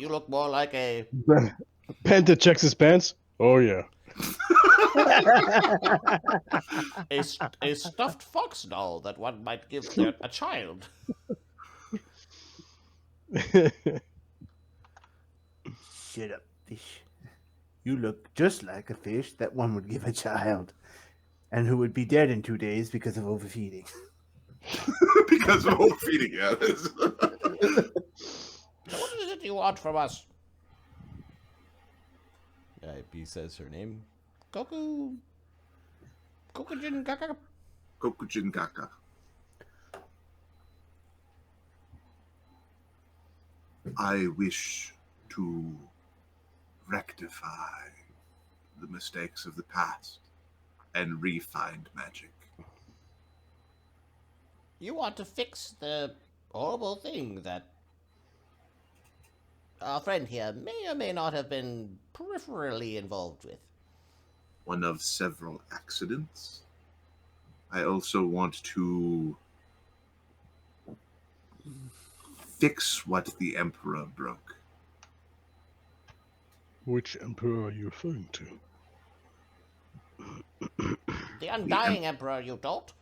You look more like a... Banta checks his pants. Oh, yeah. a stuffed fox doll that one might give a child. Shut up, fish. You look just like a fish that one would give a child, and who would be dead in 2 days because of overfeeding. Because of overfeeding, yeah. So what is it you want from us? B says her name. Kokujin Kaka. Kokujin Kaka. I wish to rectify the mistakes of the past and re-find magic. You want to fix the horrible thing that our friend here may or may not have been peripherally involved with. One of several accidents. I also want to fix what the Emperor broke. Which emperor are you referring to? The Undying Emperor, you don't?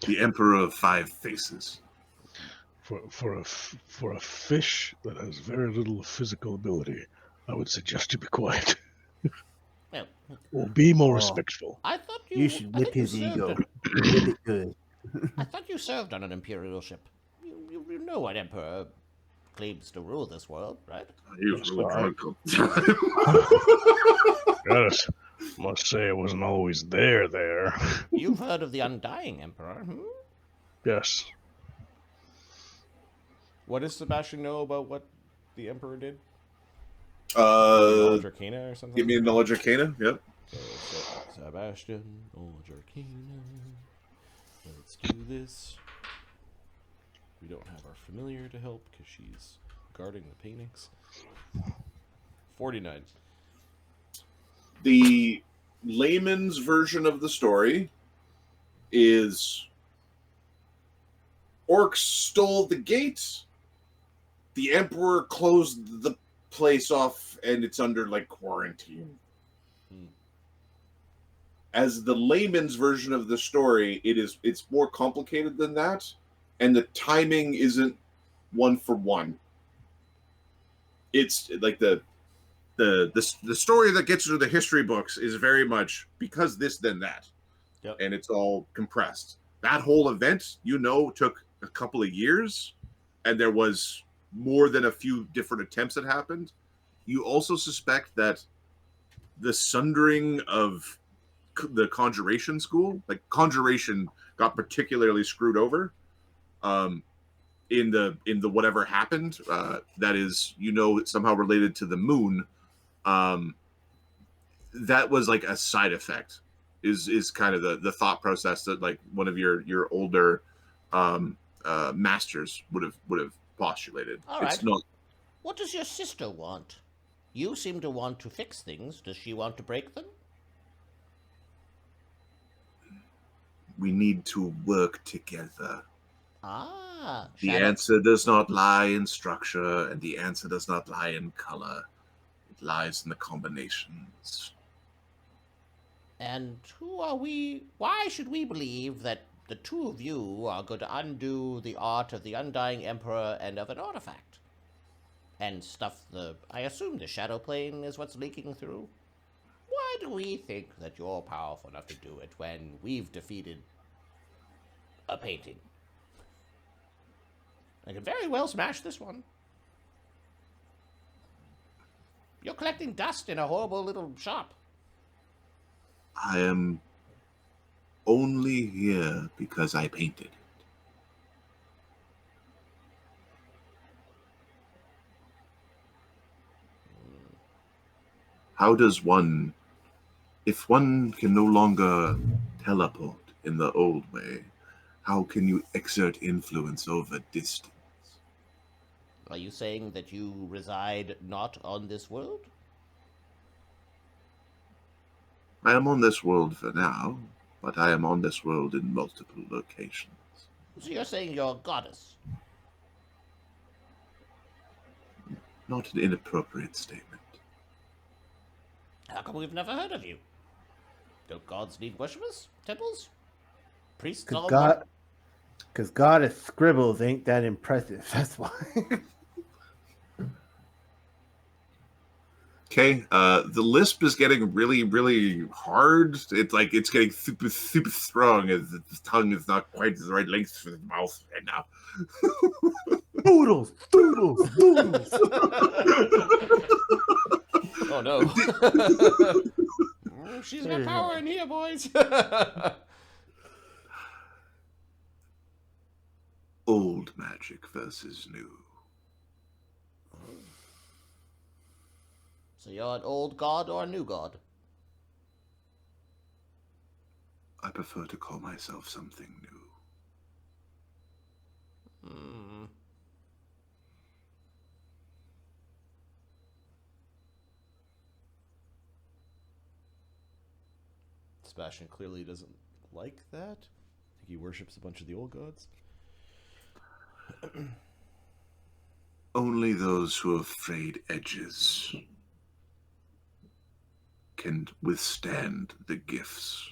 The Emperor of Five Faces. For a fish that has very little physical ability, I would suggest you be quiet. Well, or be more respectful. I thought You should whip his ego. Whip it good. I thought you served on an Imperial ship. You know what Emperor claims to rule this world, right? He was really drunk. Yes, must say I wasn't always there. You've heard of the Undying Emperor, Yes. What does Sebastian know about what the Emperor did? Knowledge Arcana or something? Give me a Knowledge Arcana, yep. So, Sebastian, Knowledge Arcana. Let's do this. We don't have our familiar to help because she's guarding the paintings. 49. The layman's version of the story is orcs stole the gate, the Emperor closed the place off, and it's under, like, quarantine. As the layman's version of the story, it's more complicated than that, and the timing isn't one for one. It's like the story that gets into the history books is very much because this, then that. Yep. And it's all compressed. That whole event, took a couple of years, and there was more than a few different attempts that happened. You also suspect that the sundering of the Conjuration School, like Conjuration got particularly screwed over in the whatever happened, that is, somehow related to the moon. That was like a side effect is kind of the thought process that, like, one of your older masters would have postulated. All right. It's not. What does your sister want? You seem to want to fix things. Does she want to break them? We need to work together. The answer does not lie in structure, and the answer does not lie in color. It lies in the combinations. And who are we? Why should we believe that the two of you are going to undo the art of the Undying Emperor and of an artifact? And stuff I assume the Shadow Plane is what's leaking through? Why do we think that you're powerful enough to do it when we've defeated a painting? I could very well smash this one. You're collecting dust in a horrible little shop. I am only here because I painted it. How does one, if one can no longer teleport in the old way, how can you exert influence over distance? Are you saying that you reside not on this world? I am on this world for now, but I am on this world in multiple locations. So you're saying you're a goddess? Not an inappropriate statement. How come we've never heard of you? Don't gods need worshippers? Temples? Priests all want... Because goddess scribbles ain't that impressive. That's why. Okay, the lisp is getting really, really hard. It's like it's getting super, super strong as the tongue is not quite the right length for the mouth right now. Doodles. Oh no. She's got power in here, boys. Old magic versus new. So you're an old god or a new god? I prefer to call myself something new. Hmm. Sebastian clearly doesn't like that. I think he worships a bunch of the old gods. Only those who have frayed edges can withstand the gifts.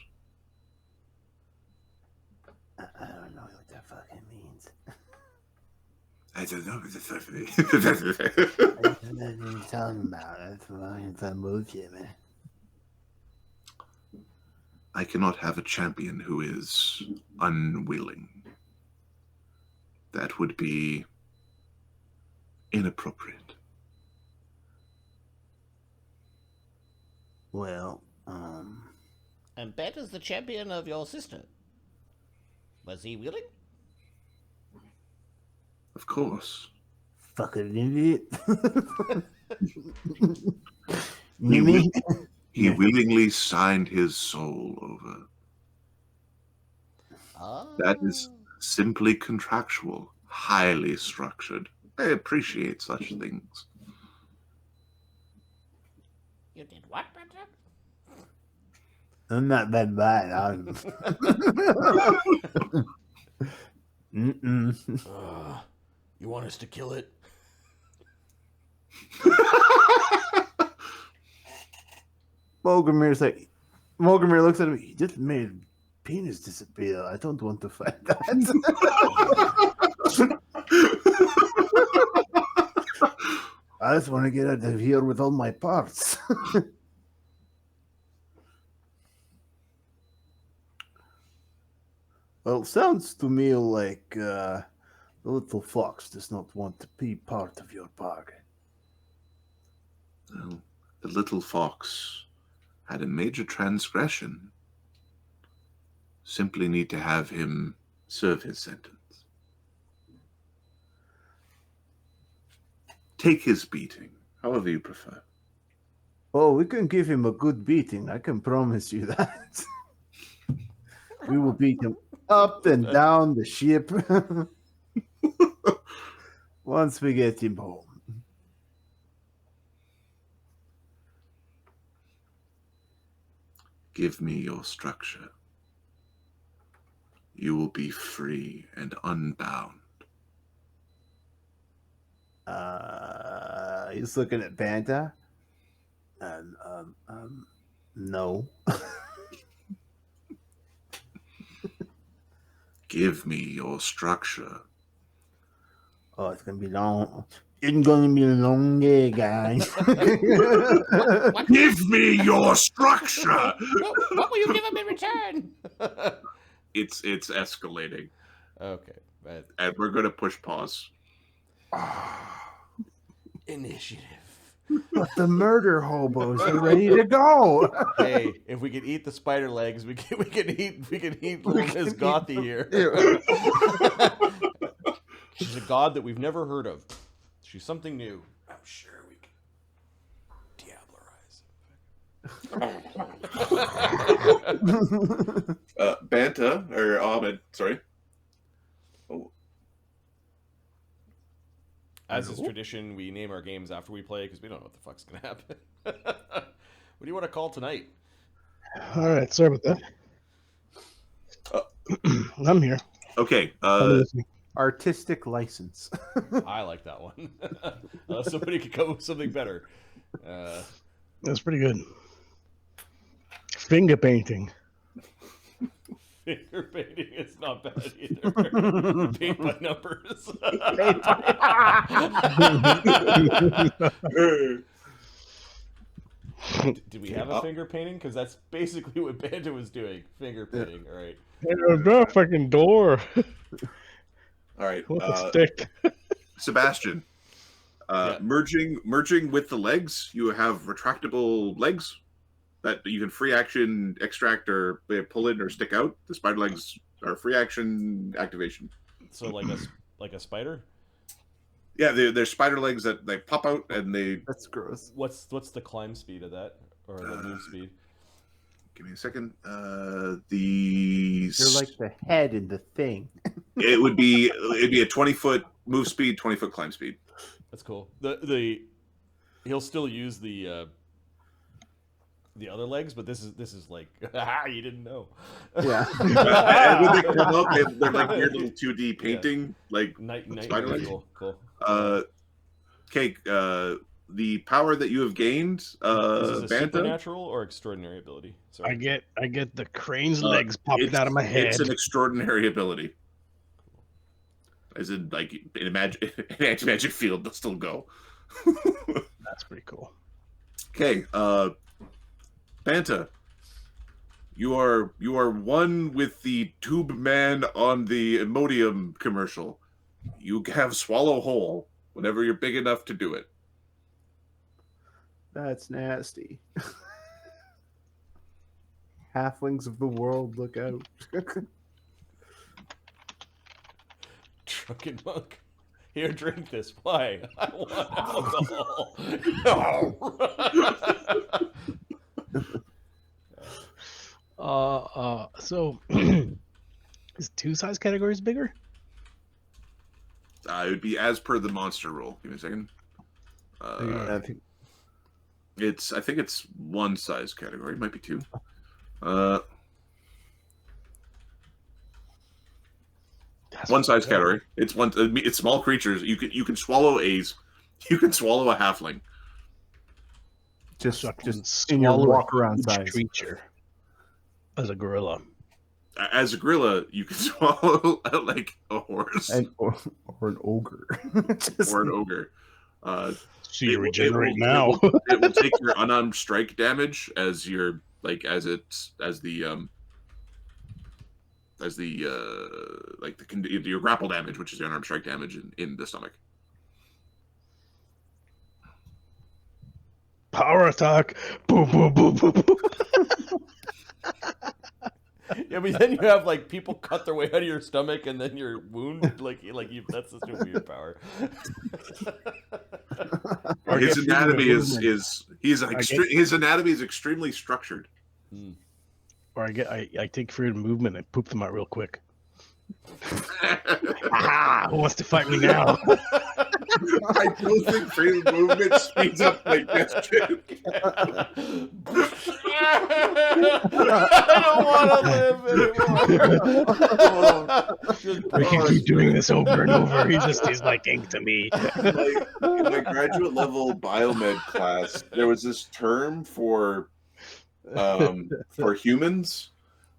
I don't know what that fucking means. I don't know what the fuck it is. I don't know what you're talking about. That's fucking bullshit, man. I cannot have a champion who is unwilling. That would be inappropriate. Well, And Bet is the champion of your sister. Was he willing? Of course. fucking idiot. He willingly signed his soul over. That is simply contractual, highly structured. I appreciate such things. You did what, Banta? I'm not that bad. I'm... You want us to kill it? Molgromere looks at him. He just made penis disappear. I don't want to fight that. I just want to get out of here with all my parts. Well, sounds to me like the little fox does not want to be part of your bargain. Well, the little fox had a major transgression. Simply need to have him serve his sentence. Take his beating, however you prefer. Oh, we can give him a good beating. I can promise you that. We will beat him up and down the ship once we get him home. Give me your structure. You will be free and unbound. He's looking at Banta. No. Give me your structure. Oh, it's gonna be long. It's gonna be a long day, guys. Give me your structure. What will you give him in return? It's escalating, Okay. But and we're gonna push pause. initiative. But the murder hobos are ready to go. Hey, if we can eat the spider legs, we can eat little Miss Gothy here. She's a god that we've never heard of. She's something new. I'm sure we can diablerize. Banta or Ahmed, sorry. Oh. As is tradition, we name our games after we play because we don't know what the fuck's gonna happen. What do you want to call tonight? All right, sorry about that. I'm here. Okay. I'm listening. Artistic license. I like that one. Somebody could come up with something better. That's pretty good. Finger painting. Finger painting is not bad either. Paint by numbers. Did we have a finger painting? Because that's basically what Banta was doing. Finger painting. All right. No fucking door. All right. With a stick. Sebastian. Yeah. Merging with the legs, you have retractable legs that you can free action extract or pull in or stick out. The spider legs are free action activation. So like a spider. Yeah, they're spider legs that they pop out and they. That's gross. What's the climb speed of that, or the move speed? Give me a second. They're like the head in the thing. It'd be a 20-foot move speed, 20-foot climb speed. That's cool. He'll still use the other legs, but this is like you didn't know. Yeah. And when they come up, they're like weird little 2D painting, like Night spider legs. cool. Cake. The power that you have gained, Is this a Banta, supernatural or extraordinary ability? Sorry. I get the crane's legs popping out of my head. It's an extraordinary ability. As in, like, in magic field, they'll still go. That's pretty cool. Okay, Banta, you are one with the tube man on the Imodium commercial. You have swallow whole whenever you're big enough to do it. That's nasty. Halflings of the world, look out. Drunken monk. Here, drink this. Why? I want alcohol. So is 2 size categories bigger? It would be as per the monster rule. Give me a second. I think it's 1 size category. It might be 2. One size category. It's one. It's small creatures. You can swallow A's. You can swallow a halfling. Just So I can in your swallow walk a around huge size. creature as a gorilla. As a gorilla, you can swallow like a horse Or an ogre. or an ogre. So you regenerate now. It will take your unarmed strike damage as your as your grapple damage, which is the unarmed strike damage in the stomach. Power attack. Boom, boom, boom, boom, boom. Yeah, but then you have like people cut their way out of your stomach, and then your wound that's such a weird power. His anatomy his anatomy is extremely structured. Or I take freedom of movement and poop them out real quick. Who wants to fight me now? I don't think freedom of movement speeds up like digestion. I don't want to live anymore. We can keep doing this over and over. He's like ink to me. Like, in my graduate level biomed class, there was this term for humans,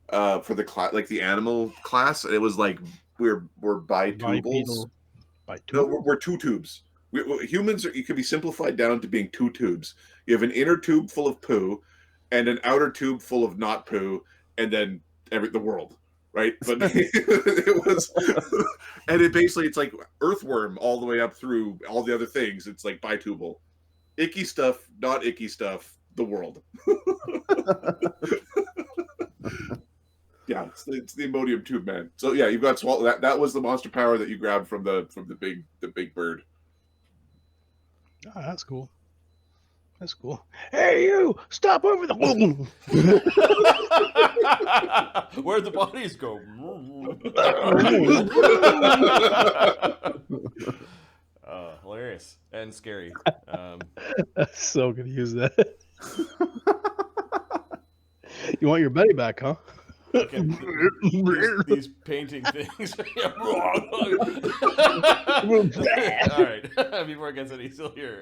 for the class, like the animal class, and it was like we're bitubals. No, we're 2 tubes. Humans you can be simplified down to being 2 tubes. You have an inner tube full of poo, and an outer tube full of not poo, and then the world, right? But it was, and it's like earthworm all the way up through all the other things. It's like bitubal, icky stuff, not icky stuff. The world. Yeah, it's the Imodium tube man. So yeah, you've got swallow. That was the monster power that you grabbed from the big bird. Oh, that's cool. That's cool. Hey, you! Stop over the. Where'd the bodies go? Hilarious and scary. That's so gonna use that. You want your Betty back, huh? Fucking these painting things. All right. Before it gets any sillier,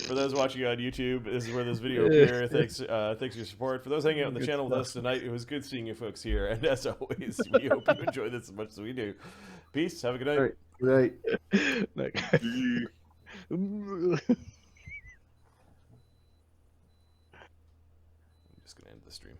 for those watching on YouTube, this is where this video will appear. Thanks for your support. For those hanging out on the channel with us tonight, it was good seeing you folks here. And as always, we hope you enjoy this as much as we do. Peace. Have a good night. All right. Like- I'm just gonna end the stream.